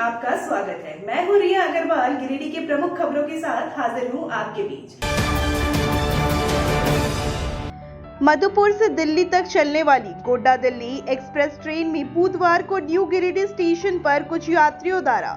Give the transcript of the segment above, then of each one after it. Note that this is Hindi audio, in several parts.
आपका स्वागत है। मैं हूँ रिया अग्रवाल, गिरिडीह के प्रमुख खबरों के साथ हाजिर हूँ आपके बीच। मधुपुर से दिल्ली तक चलने वाली गोड्डा दिल्ली एक्सप्रेस ट्रेन में बुधवार को न्यू गिरिडीह स्टेशन पर कुछ यात्रियों द्वारा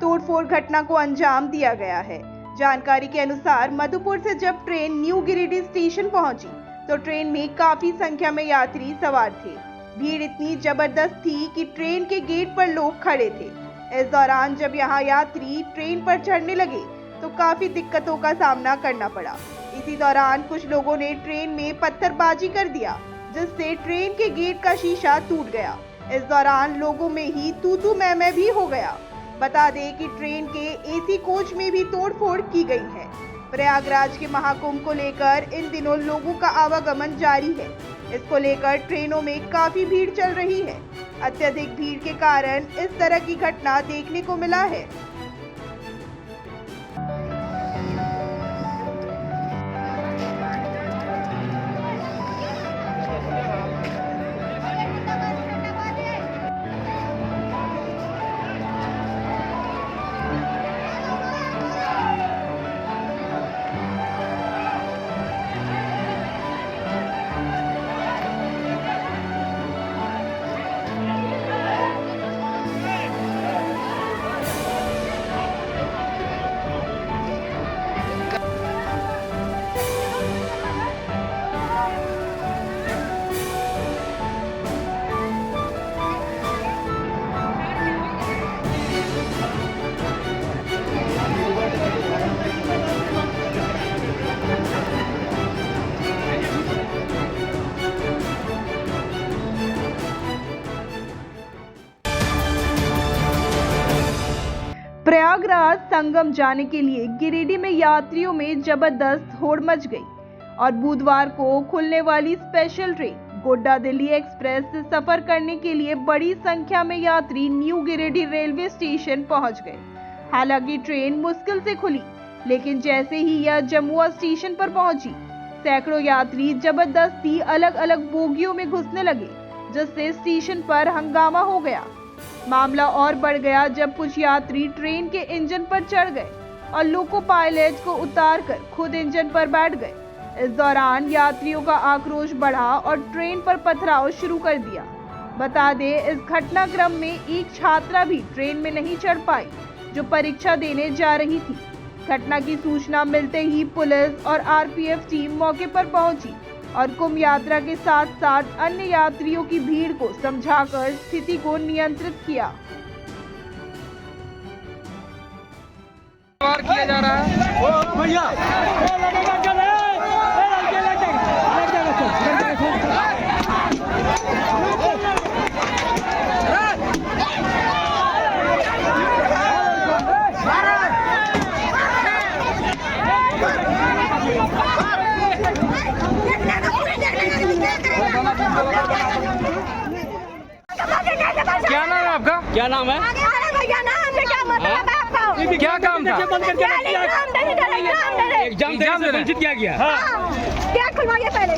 तोड़फोड़ घटना को अंजाम दिया गया है। जानकारी के अनुसार मधुपुर से जब ट्रेन न्यू गिरिडीह स्टेशन पहुंची तो ट्रेन में काफी संख्या में यात्री सवार थे। भीड़ इतनी जबरदस्त थी कि ट्रेन के गेट पर लोग खड़े थे। इस दौरान जब यहां यात्री ट्रेन पर चढ़ने लगे तो काफी दिक्कतों का सामना करना पड़ा। इसी दौरान कुछ लोगों ने ट्रेन में पत्थरबाजी कर दिया, जिससे ट्रेन के गेट का शीशा टूट गया। इस दौरान लोगों में ही तू मैं भी हो गया। बता दें कि ट्रेन के एसी कोच में भी तोड़फोड़ की गई है। प्रयागराज के महाकुंभ को लेकर इन दिनों लोगों का आवागमन जारी है। इसको लेकर ट्रेनों में काफी भीड़ चल रही है। अत्यधिक भीड़ के कारण इस तरह की घटना देखने को मिला है। प्रयागराज संगम जाने के लिए गिरिडीह में यात्रियों में जबरदस्त होड़ मच गई और बुधवार को खुलने वाली special train Godda Delhi express से सफर करने के लिए बड़ी संख्या में यात्री न्यू गिरिडीह रेलवे स्टेशन पहुंच गए। हालांकि ट्रेन मुश्किल से खुली, लेकिन जैसे ही यह जमुआ स्टेशन पर पहुंची, सैकड़ों यात्री जबरदस्ती अलग अलग बोगियों में घुसने लगे, जिससे स्टेशन पर हंगामा हो गया। मामला और बढ़ गया जब कुछ यात्री ट्रेन के इंजन पर चढ़ गए और लोको पायलट को उतारकर खुद इंजन पर बैठ गए। इस दौरान यात्रियों का आक्रोश बढ़ा और ट्रेन पर पथराव शुरू कर दिया। बता दें, इस घटनाक्रम में एक छात्रा भी ट्रेन में नहीं चढ़ पाई, जो परीक्षा देने जा रही थी। घटना की सूचना मिलते ही पुलिस और आरपीएफ टीम मौके पर पहुंची और कुंभ यात्रा के साथ साथ अन्य यात्रियों की भीड़ को समझाकर स्थिति को नियंत्रित किया। किया जा रहा है भैया। क्या नाम है आपका? क्या नाम है? भैया नाम से क्या मतलब है आपका? क्या काम था? एग्जाम देने से वंचित किया गया। क्या खुलवाइए पहले।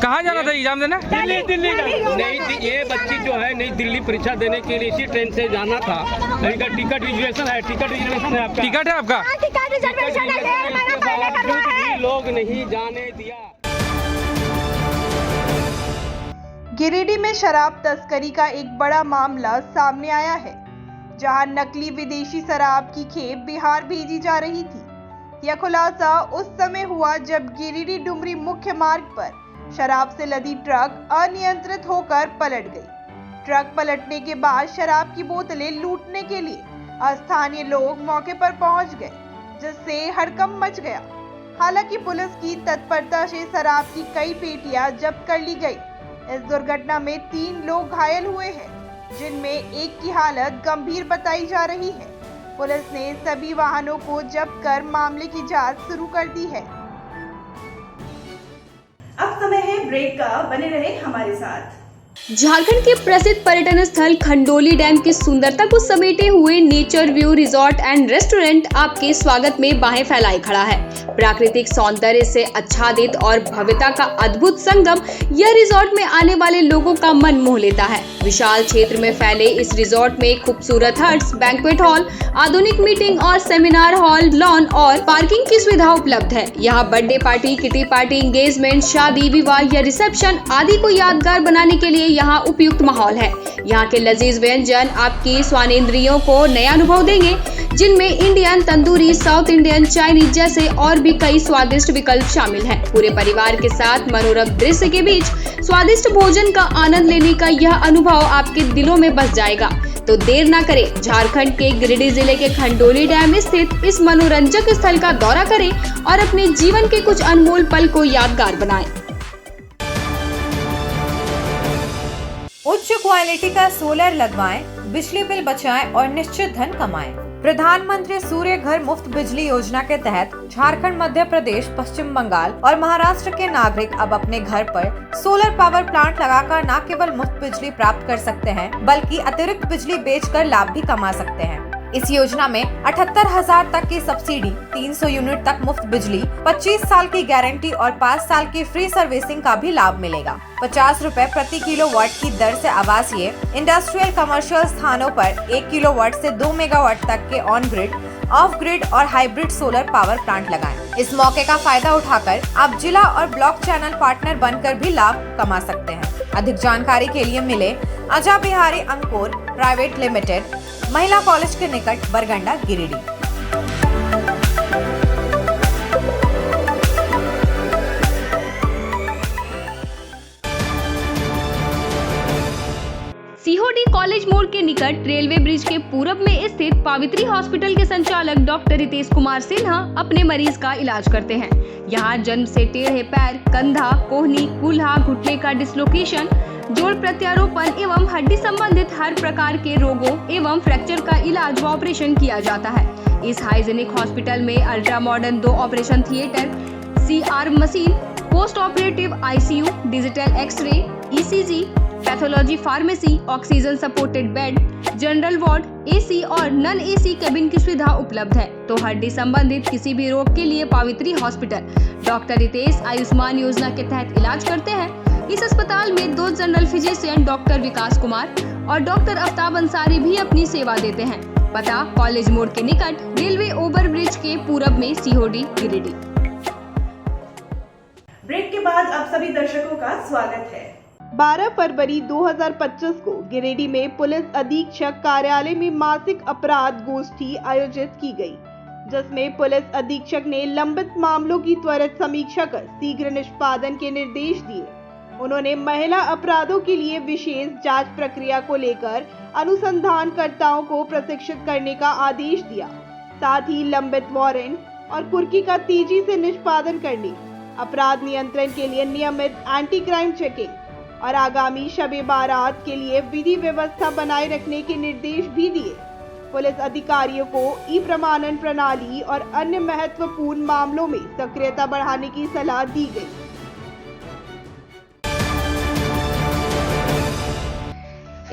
कहाँ जाना था एग्जाम देने? दिल्ली नहीं, ये बच्ची जो है नई दिल्ली परीक्षा देने के लिए इसी ट्रेन से जाना था। इनका टिकट रिजर्वेशन है। आपका टिकट है आपका? टिकट रिजर्वेशन है, मैंने पहले करवाया है। लोग नहीं जाने दिया। गिरिडीह में शराब तस्करी का एक बड़ा मामला सामने आया है, जहां नकली विदेशी शराब की खेप बिहार भेजी जा रही थी। यह खुलासा उस समय हुआ जब गिरिडीह डुमरी मुख्य मार्ग पर शराब से लदी ट्रक अनियंत्रित होकर पलट गई। ट्रक पलटने के बाद शराब की बोतलें लूटने के लिए स्थानीय लोग मौके पर पहुंच गए, जिससे हड़कंप मच गया। हालांकि पुलिस की तत्परता से शराब की कई पेटियां जब्त कर ली गई। इस दुर्घटना में 3 लोग घायल हुए हैं, जिनमें एक की हालत गंभीर बताई जा रही है। पुलिस ने सभी वाहनों को जब्त कर मामले की जांच शुरू कर दी है। अब समय है ब्रेक का, बने रहे हमारे साथ। झारखंड के प्रसिद्ध पर्यटन स्थल खंडोली डैम की सुंदरता को समेटे हुए nature view resort and restaurant आपके स्वागत में बाहें फैलाए खड़ा है। प्राकृतिक सौंदर्य से आच्छादित और भव्यता का अद्भुत संगम यह रिजॉर्ट में आने वाले लोगों का मन मोह लेता है। विशाल क्षेत्र में फैले इस रिजॉर्ट में खूबसूरत हट्स, बैंक्वेट हॉल, आधुनिक मीटिंग और सेमिनार हॉल, लॉन और पार्किंग की सुविधा उपलब्ध है। यहाँ birthday party, kitty party, engagement, शादी, विवाह या रिसेप्शन आदि को यादगार बनाने के लिए यहाँ उपयुक्त माहौल है। यहाँ के लजीज व्यंजन आपकी स्वानेंद्रियों को नया अनुभव देंगे, जिनमें Indian, tandoori, south Indian, Chinese जैसे और भी कई स्वादिष्ट विकल्प शामिल हैं। पूरे परिवार के साथ मनोरम दृश्य के बीच स्वादिष्ट भोजन का आनंद लेने का यह अनुभव आपके दिलों में बस जाएगा। तो देर ना करें, झारखंड के गिरिडीह जिले के खंडोली डैम स्थित इस मनोरंजक स्थल का दौरा करें और अपने जीवन के कुछ अनमोल पल को यादगार बनाएं। उच्च क्वालिटी का सोलर लगवाएं, बिजली बिल बचाएं और निश्चित धन कमाएं। प्रधानमंत्री सूर्य घर मुफ्त बिजली योजना के तहत झारखंड, मध्य प्रदेश, पश्चिम बंगाल और महाराष्ट्र के नागरिक अब अपने घर पर सोलर पावर प्लांट लगाकर न केवल मुफ्त बिजली प्राप्त कर सकते हैं, बल्कि अतिरिक्त बिजली बेचकर लाभ भी कमा सकते हैं। इस योजना में 78,000 तक की सब्सिडी, 300 यूनिट तक मुफ्त बिजली, 25 साल की गारंटी और 5 साल की फ्री सर्विसिंग का भी लाभ मिलेगा। 50 रुपए प्रति किलोवाट की दर से आवासीय, इंडस्ट्रियल, कमर्शियल स्थानों पर 1 किलोवाट से 2 मेगावाट तक के ऑन ग्रिड, ऑफ ग्रिड और हाइब्रिड सोलर पावर प्लांट लगाएं। इस मौके का फायदा उठाकर आप जिला और ब्लॉक चैनल पार्टनर बनकर भी लाभ कमा सकते हैं। अधिक जानकारी के लिए मिले अजय बिहारी अंकुर प्राइवेट लिमिटेड, महिला कॉलेज के निकट, बरगंडा, गिरिडीह। सीहोडी कॉलेज मोड़ के निकट रेलवे ब्रिज के पूरब में स्थित पावित्री हॉस्पिटल के संचालक डॉक्टर रितेश कुमार सिन्हा अपने मरीज का इलाज करते हैं। यहाँ जन्म से टेढ़े पैर, कंधा, कोहनी, कूल्हा, घुटने का डिसलोकेशन, जोड़ प्रत्यारोपण एवं हड्डी संबंधित हर प्रकार के रोगों एवं फ्रैक्चर का इलाज व ऑपरेशन किया जाता है। इस हाइजेनिक हॉस्पिटल में ultra modern 2 operation theatre, CR machine, post operative ICU, digital x-ray, ECG, pathology pharmacy, oxygen supported bed, general ward, AC और नॉन AC केबिन की सुविधा उपलब्ध है। तो हड्डी संबंधित किसी भी रोग के लिए पावित्री हॉस्पिटल डॉक्टर रितेश आयुष्मान योजना के तहत इलाज करते हैं। इस अस्पताल में 2 जनरल फिजिशियन डॉक्टर विकास कुमार और डॉक्टर आफ्ताब अंसारी भी अपनी सेवा देते हैं। पता कॉलेज मोड़ के निकट रेलवे ओवर ब्रिज के पूरब में, सीहोडी, गिरिडीह। ब्रेक के बाद आप सभी दर्शकों का स्वागत है। 12 फरवरी 2025 को गिरिडीह में पुलिस अधीक्षक कार्यालय में मासिक अपराध गोष्ठी आयोजित की गई, जिसमें पुलिस अधीक्षक ने लंबित मामलों की त्वरित समीक्षा कर शीघ्र निष्पादन के निर्देश दिए। उन्होंने महिला अपराधों के लिए विशेष जांच प्रक्रिया को लेकर अनुसंधानकर्ताओं को प्रशिक्षित करने का आदेश दिया। साथ ही लंबित वारंट और कुर्की का तेजी से निष्पादन करने, अपराध नियंत्रण के लिए नियमित एंटी क्राइम चेकिंग और आगामी शबे बारात के लिए विधि व्यवस्था बनाए रखने के निर्देश भी दिए। पुलिस अधिकारियों को ई-प्रमाणन प्रणाली और अन्य महत्वपूर्ण मामलों में सक्रियता बढ़ाने की सलाह दी गई।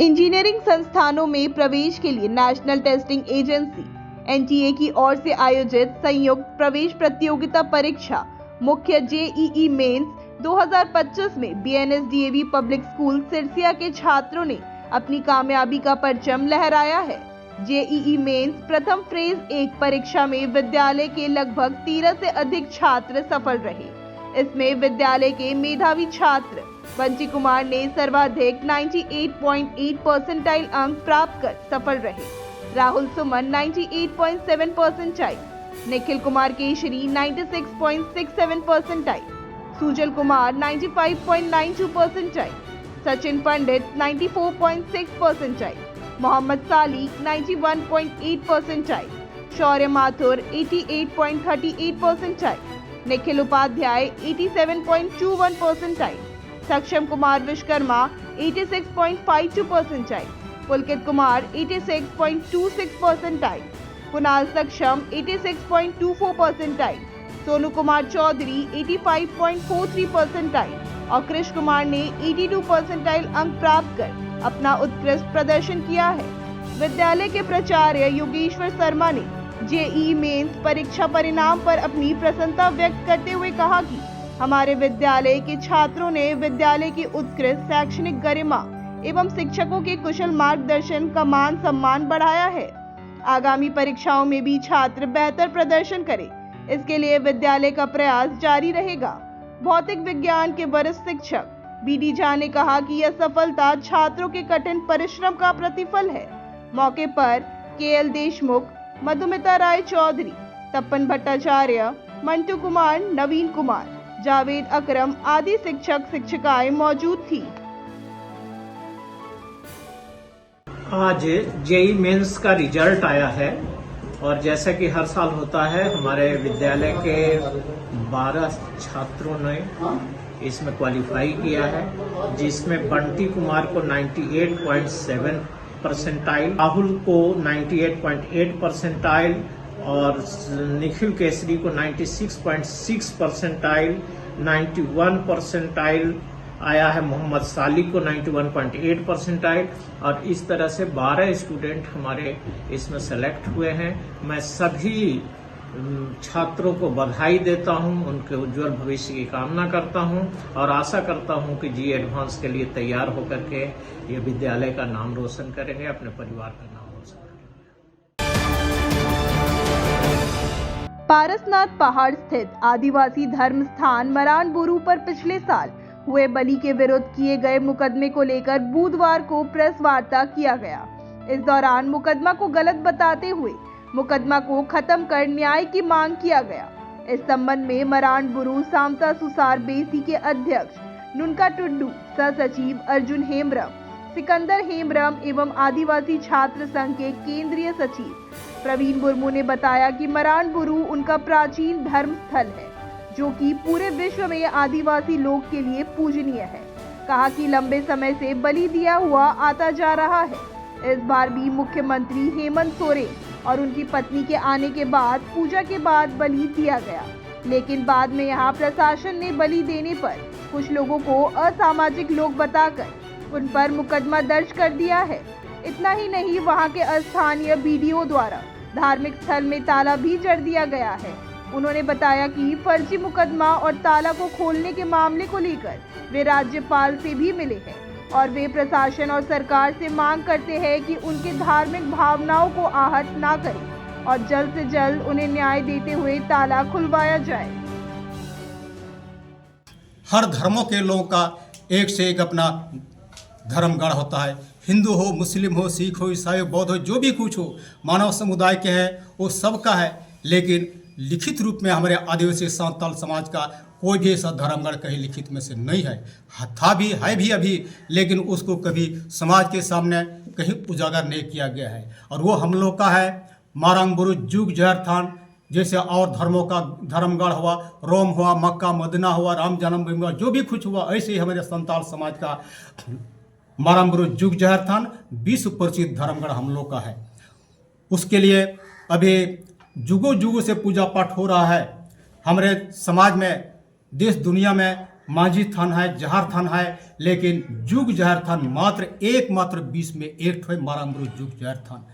इंजीनियरिंग संस्थानों में प्रवेश के लिए नेशनल टेस्टिंग एजेंसी NTA की ओर से आयोजित संयुक्त प्रवेश प्रतियोगिता परीक्षा मुख्य JEE मेंस 2025 में BNSDAV पब्लिक स्कूल सिरसिया के छात्रों ने अपनी कामयाबी का परचम लहराया है। JEE मेंस प्रथम फेज 1 परीक्षा में विद्यालय के लगभग 13 से अधिक छात्र सफल रहे। इसमें विद्यालय के मेधावी छात्र बंची कुमार ने सर्वाधिक 98.8 परसेंटाइल अंक प्राप्त कर सफल रहे। Rahul Suman 98.7 percentile, Nikhil Kumar Keshari 96.67 percentile, Sujal Kumar 95.92 percentile, Sachin Pandit 94.6 percentile, Mohammad Salik 91.8 percentile, Shaurya Mathur 88.38 percentile, Nikhil Upadhyay 87.21 percentile, Saksham Kumar Vishwakarma 86.52 percentile, Pulkit Kumar 86.26 percentile, Kunal Saksham 86.24 percentile, Sonu Kumar Chaudhary 85.43 percentile, और कृष्ण कुमार ने 82 परसेंटाइल अंक प्राप्त कर अपना उत्कृष्ट प्रदर्शन किया है। विद्यालय के प्राचार्य योगेश्वर शर्मा ने जेईई मेंस परीक्षा परिणाम पर अपनी प्रसन्नता व्यक्त करते हुए कहा कि हमारे विद्यालय के छात्रों ने विद्यालय की उत्कृष्ट शैक्षणिक गरिमा एवं शिक्षकों के कुशल मार्गदर्शन का मान सम्मान बढ़ाया है। आगामी परीक्षाओं में भी छात्र बेहतर प्रदर्शन करें, इसके लिए विद्यालय का प्रयास जारी रहेगा। भौतिक विज्ञान के वरिष्ठ शिक्षक बीडी झा ने कहा कि यह सफलता छात्रों के कठिन परिश्रम का प्रतिफल है। मौके पर केएल देशमुख, मधुमिता राय चौधरी, तपन भट्टाचार्य, मंटू कुमार, नवीन कुमार, जावेद अकरम आदि शिक्षक शिक्षिकाएं मौजूद थी। आज जेईई मेंस का रिजल्ट आया है और जैसा कि हर साल होता है हमारे विद्यालय के 12 छात्रों ने इसमें क्वालिफाई किया है, जिसमें बंटी कुमार को 98.7 परसेंटाइल, राहुल को 98.8 परसेंटाइल और निखिल केसरी को 96.6 परसेंटाइल, 91 परसेंटाइल आया है मोहम्मद साली को 91.8 परसेंटाइल और इस तरह से 12 स्टूडेंट हमारे इसमें सेलेक्ट हुए हैं। मैं सभी छात्रों को बधाई देता हूं, उनके उज्जवल भविष्य की कामना करता हूं और आशा करता हूं कि जी एडवांस के लिए तैयार होकर के ये विद्यालय का नाम रोशन करेंगे, अपने परिवार का नाम रोशन करेंगे। पारसनाथ पहाड़ स्थित आदिवासी धर्म स्थान मरानबुरु पर पिछले साल हुए बलि के विरुद्ध किए गए मुकदमे को लेकर बुधवार को प्रेस वार्ता किया गया। इस दौरान मुकदमा को गलत बताते हुए मुकदमा को खत्म कर न्याय की मांग किया गया। इस संबंध में मरानबुरु सामता सुसार बेसी के अध्यक्ष नुनका टुड्डू, सह सचिव अर्जुन हेम्ब्रम, सिकंदर हेम्ब्रम एवं आदिवासी छात्र संघ के केंद्रीय सचिव प्रवीण मुर्मू ने बताया कि मरानबुरु उनका प्राचीन धर्म स्थल है जो कि पूरे विश्व में आदिवासी लोग के लिए पूजनीय है। कहा कि लंबे समय से बलि दिया हुआ आता जा रहा है। इस बार भी मुख्यमंत्री हेमंत सोरेन और उनकी पत्नी के आने के बाद पूजा के बाद बलि दिया गया, लेकिन बाद में यहां प्रशासन ने बलि देने पर कुछ लोगों को असामाजिक लोग बताकर उन पर मुकदमा दर्ज कर दिया है। इतना ही नहीं, वहां के स्थानीय बीडीओ द्वारा धार्मिक स्थल में ताला भी जड़ दिया गया है। उन्होंने बताया कि फर्जी मुकदमा और ताला को खोलने के मामले को लेकर वे राज्यपाल से भी मिले हैं और वे प्रशासन और सरकार से मांग करते हैं कि उनके धार्मिक भावनाओं को आहत ना करें और जल्द से जल्द उन्हें न्याय देते हुए ताला खुलवाया जाए। हर धर्मों के लोगों का एक से एक अपना धर्मगढ़ होता है। हिंदू हो, मुस्लिम हो, सिख हो, ईसाई हो, बौद्ध हो, जो भी कुछ हो, मानव समुदाय के हैं वो सबका है। लेकिन लिखित रूप में हमारे आदिवासी सांताल समाज का कोई भी ऐसा धर्मगढ़ कहीं लिखित में से नहीं है। था भी, है भी अभी, लेकिन उसको कभी समाज के सामने कहीं उजागर नहीं किया गया है। और वो हम लोग का है मारांगबुरु जुग जहर थान, जैसे और धर्मों का धर्मगढ़ हुआ, रोम हुआ, मक्का मदीना हुआ, राम जन्मभूमि हुआ, जो भी कुछ हुआ, ऐसे ही हमारे संताल समाज का मारांगबुरु जुग जहर थान विश्व प्रसिद्ध धर्मगढ़ हम लोग का है। उसके लिए अभी जुगों जुगों से पूजा पाठ हो रहा है। हमारे समाज में, देश दुनिया में मांझी थान है, जहर थान है, लेकिन जुग जहर थान मात्र 20 में एक है मारांगबुरु जुग जहर थान।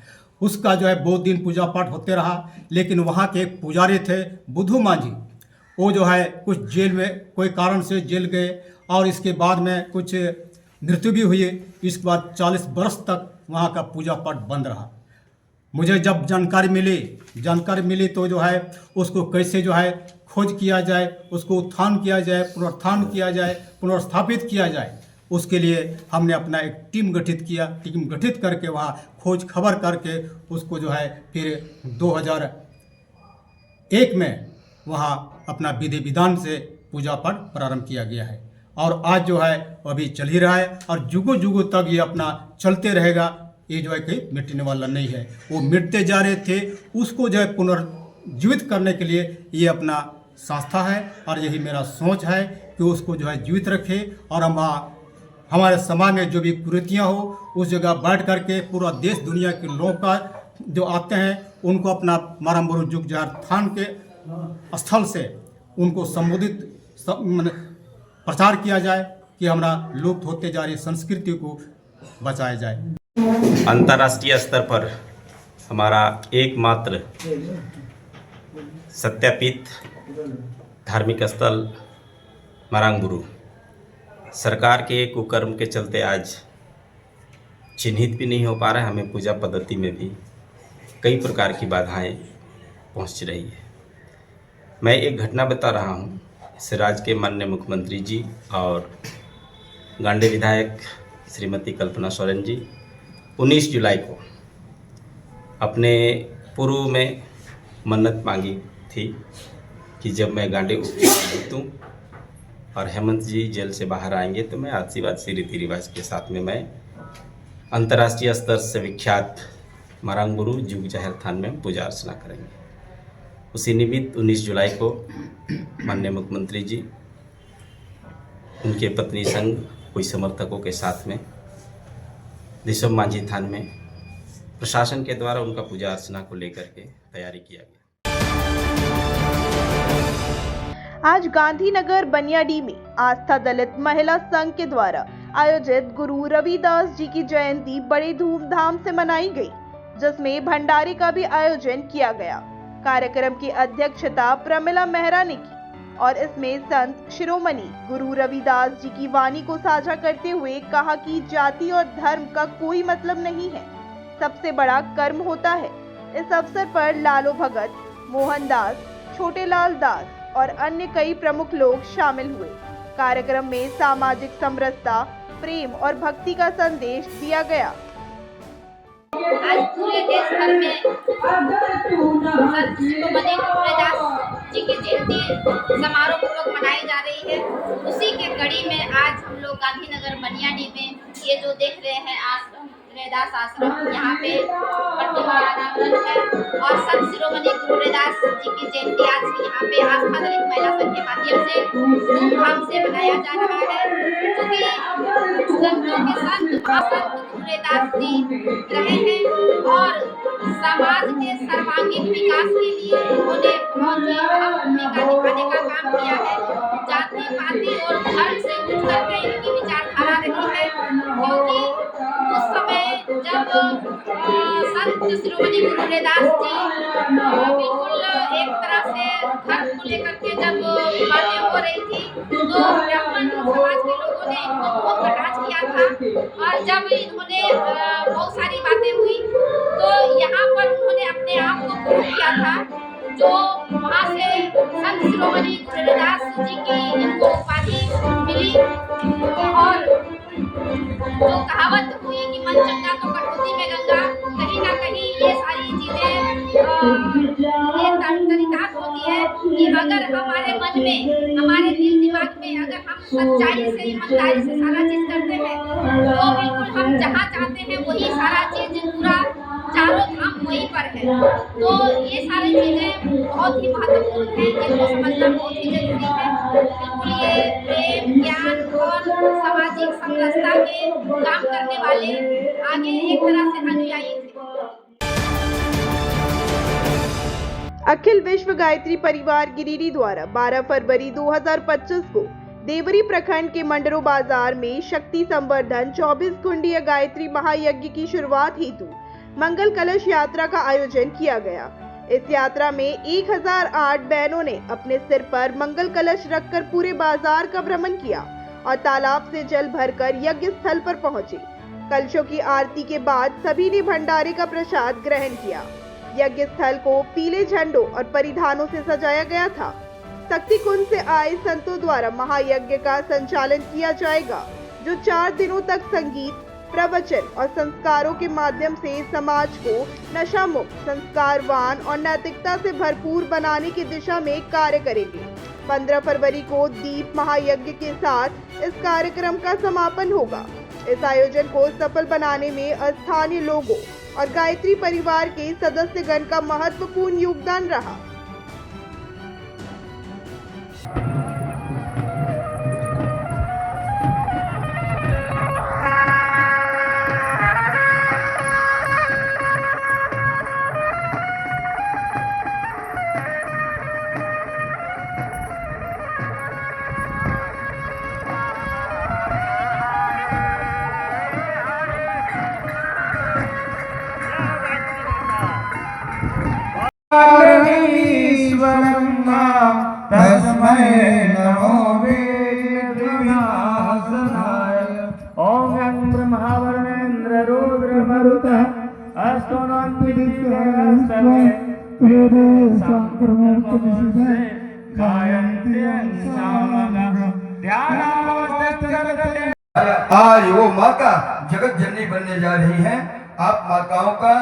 उसका जो है बहुत दिन पूजा पाठ होते रहा, लेकिन वहाँ के एक पुजारी थे बुद्धू मांझी, वो जो है कुछ जेल में कोई कारण से जेल गए और इसके बाद में कुछ मृत्यु भी हुई। इसके बाद 40 वर्ष तक वहाँ का पूजा पाठ बंद रहा। मुझे जब जानकारी मिली तो जो है उसको कैसे जो है खोज किया जाए, उसको उत्थान किया जाए, पुनरुत्थान किया जाए, पुनर्स्थापित किया जाए, उसके लिए हमने अपना एक टीम गठित करके वहाँ खोज खबर करके उसको जो है फिर 2001 में वहाँ अपना विधि विधान से पूजा पाठ प्रारंभ किया गया है। और आज जो है अभी चल ही रहा है और जुगों जुगों तक ये अपना चलते रहेगा। ये जो है कहीं मिटने वाला नहीं है। वो मिटते जा रहे थे, उसको जो है पुनर्जीवित करने के लिए ये अपना संस्था है और यही मेरा सोच है कि उसको जो है जीवित रखे और हम हमारे समाज में जो भी कुरीतियाँ हो उस जगह बैठ करके पूरा देश दुनिया के लोग का जो आते हैं उनको अपना मारांगबुरु जुग जहर थान के स्थल से उनको संबोधित प्रचार किया जाए कि हमारा लुप्त होते जा रही संस्कृति को बचाया जाए। अंतर्राष्ट्रीय स्तर पर हमारा एकमात्र सत्यापित धार्मिक स्थल मरांगबुरु सरकार के कुकर्म के चलते आज चिन्हित भी नहीं हो पा रहा है। हमें पूजा पद्धति में भी कई प्रकार की बाधाएं पहुंच रही है। मैं एक घटना बता रहा हूं। इस राज्य के माननीय मुख्यमंत्री जी और गांडे विधायक श्रीमती कल्पना सोरेन जी 19 जुलाई को अपने पूर्व में मन्नत मांगी थी कि जब मैं गांडे उपचुनाव जीतूं और हेमंत जी जेल से बाहर आएंगे तो मैं आदिवासी रीति रिवाज के साथ में मैं अंतर्राष्ट्रीय स्तर से विख्यात मरांगबुरु जुग जाहिर थान में पूजा अर्चना करेंगे। उसी निमित्त 19 जुलाई को माननीय मुख्यमंत्री जी उनके पत्नी संग कोई समर्थकों के साथ में दिसम मांझी थान में प्रशासन के द्वारा उनका पूजा अर्चना को लेकर के तैयारी किया गया। आज गांधीनगर बनियाडी में आस्था दलित महिला संघ के द्वारा आयोजित गुरु रविदास जी की जयंती बड़े धूमधाम से मनाई गई, जिसमें भंडारे का भी आयोजन किया गया। कार्यक्रम की अध्यक्षता प्रमिला मेहरा ने की और इसमें संत शिरोमणि गुरु रविदास जी की वाणी को साझा करते हुए कहा कि जाति और धर्म का कोई मतलब नहीं है, सबसे बड़ा कर्म होता है। इस अवसर पर लालो भगत, मोहनदास, छोटेलाल दास और अन्य कई प्रमुख लोग शामिल हुए। कार्यक्रम में सामाजिक समरसता, प्रेम और भक्ति का संदेश दिया गया। आज पूरे देश भर में संत शिरोमणि गुरु रविदास जी की जयंती समारोह पूर्वक मनाई जा रही है। उसी के कड़ी में आज हम लोग गांधीनगर बनियाडी में ये जो देख रहे हैं आश्रम रविदास आश्रम, यहाँ पे प्रतिमा अनावरण है और संत शिरोमणि गुरु रविदास जी की जयंती आज यहाँ पे आस्था दलित महिला संघ के माध्यम से धूमधाम से मनाया जा रहा है, क्योंकि संतों के संत गुरु रविदास जी रहे हैं और समाज के सर्वांगीण विकास के लिए उन्होंने बहुत ही अहम भूमिका निभाने का काम किया है। जाति पाति और धर्म से उठ करके इनकी विचारधारा रही है, क्योंकि उस समय जब संत शिरोमणि गुरु रविदास जी बिल्कुल एक तरह से धर्म को लेकर के जब बातें हो रही थी तो ब्राह्मण समाज के लोगों ने इनको बहुत कटाक्ष किया था और जब इन्होंने बहुत सारी बातें हुई तो यहाँ पर उन्होंने अपने आप को गुरु किया था, जो वहाँ से संत शिरोमणि गुरु रविदास जी की इनको उपाधि मिली। और जो कहावत हुई कि मन चंगा तो कटौती में गंगा, कहीं ना कहीं ये सारी चीजें ये तरीकात होती है कि अगर हमारे मन में, हमारे दिल दिमाग में अगर हम सच्चाई से, ईमानदारी से सारा चीज करते हैं तो बिल्कुल हम जहाँ चाहते हैं वही सारा चीज पूरा चारों धाम वहीं पर है। तो ये सारी चीजें बहुत ही महत्वपूर्ण है, जिनको समझना बहुत ही जरूरी है। बिल्कुल ये प्रेम, ज्ञान और सामाजिक समरसता के काम करने वाले आगे एक तरह से अनुयायी थे। अखिल विश्व गायत्री परिवार गिरिडीह द्वारा 12 फरवरी 2025 को देवरी प्रखंड के मंडरो बाजार में शक्ति संवर्धन 24 कुंडीय गायत्री महायज्ञ की शुरुआत हेतु मंगल कलश यात्रा का आयोजन किया गया। इस यात्रा में 1008 बहनों ने अपने सिर पर मंगल कलश रखकर पूरे बाजार का भ्रमण किया और तालाब से जल भरकर यज्ञ स्थल पर पहुंचे। कलशों की आरती के बाद सभी ने भंडारे का प्रसाद ग्रहण किया। यज्ञ स्थल को पीले झंडों और परिधानों से सजाया गया था। शक्ति कुंज से आए संतों द्वारा महायज्ञ का संचालन किया जाएगा, जो 4 दिनों तक संगीत, प्रवचन और संस्कारों के माध्यम से समाज को नशा मुक्त, संस्कारवान और नैतिकता से भरपूर बनाने की दिशा में कार्य करेंगे। 15 फरवरी को दीप महायज्ञ के साथ इस कार्यक्रम का समापन होगा। इस आयोजन को सफल बनाने में स्थानीय लोगों और गायत्री परिवार के सदस्यगण का महत्वपूर्ण योगदान रहा। आज वो माता जगत जननी बनने जा रही हैं। आप माताओं का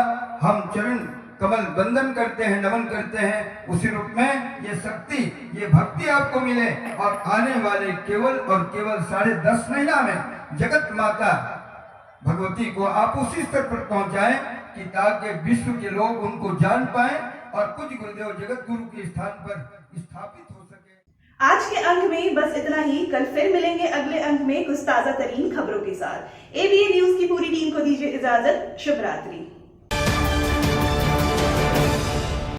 हम चरण कमल बंदन करते हैं, नमन करते हैं। उसी रूप में ये शक्ति, ये भक्ति आपको मिले और आने वाले केवल और केवल 10.5 महीना में जगत माता भगवती को आप उसी स्तर पर पहुंचाएं कि ताकि विश्व के लोग उनको जान पाएं और कुछ गुरुदेव जगत गुरु के स्थान पर स्थापित हो सके। आज के अंक में बस इतना ही। कल फिर मिलेंगे अगले अंक में कुछ ताजा तरीन खबरों के साथ। ABA न्यूज की पूरी टीम को दीजिए इजाजत। शुभ रात्रि।